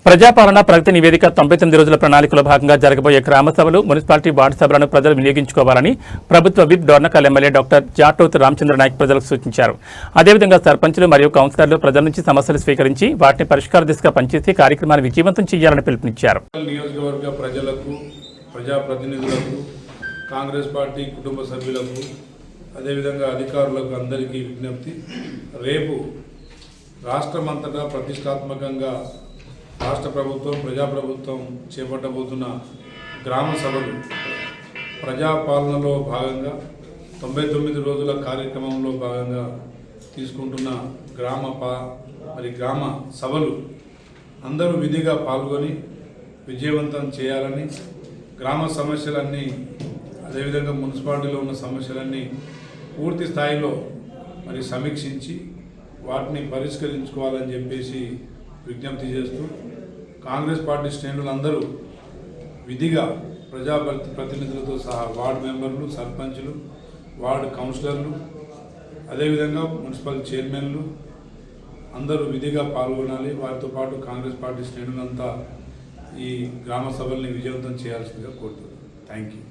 ప్రజాపాలన ప్రగతి నివేదిక 99 రోజుల ప్రణాళికలో భాగంగా జరగబోయే గ్రామ సభలు మున్సిపాలిటీ వార్డు సభలను ప్రజలు వినియోగించుకోవాలని ప్రభుత్వ whip Dornakal MLA doctor Jatoth Ramachandra Naik ప్రజలకు సూచించారు. అదేవిధంగా సర్పంచులు మరియు కౌన్సిలర్లు ప్రజల నుంచి సమస్యలు స్వీకరించి వాటిని పరిష్కార దిశగా పనిచేసి కార్యక్రమాన్ని విజయవంతం చేయాలని పిలుపునిచ్చారు. నియోజకవర్గ ప్రజలకు, ప్రజాప్రతినిధులకు, కాంగ్రెస్ పార్టీ కుటుంబ సభ్యులకు, అదేవిధంగా అధికారులకు అందరికీ విజ్ఞప్తి. రేపు రాష్ట్రమంతటా ప్రతిష్టాత్మకంగా రాష్ట్ర ప్రభుత్వం, ప్రజాప్రభుత్వం చేపట్టబోతున్న గ్రామ సభలు ప్రజాపాలనలో భాగంగా 99 రోజుల కార్యక్రమంలో భాగంగా తీసుకుంటున్న గ్రామ సభలు అందరూ విధిగా పాల్గొని విజయవంతం చేయాలని, గ్రామ సమస్యలన్నీ అదేవిధంగా మున్సిపాలిటీలో ఉన్న సమస్యలన్నీ పూర్తి స్థాయిలో సమీక్షించి వాటిని పరిష్కరించుకోవాలని చెప్పేసి విజ్ఞప్తి చేస్తూ కాంగ్రెస్ పార్టీ శ్రేణులందరూ విధిగా ప్రజాప్రతినిధులతో సహా వార్డు మెంబర్లు, సర్పంచులు, వార్డు కౌన్సిలర్లు, అదేవిధంగా మున్సిపల్ చైర్మన్లు అందరూ విధిగా పాల్గొనాలి. వారితో పాటు కాంగ్రెస్ పార్టీ శ్రేణులంతా ఈ గ్రామ సభల్ని విజయవంతం చేయాల్సిందిగా కోరుతున్నాను. Thank you.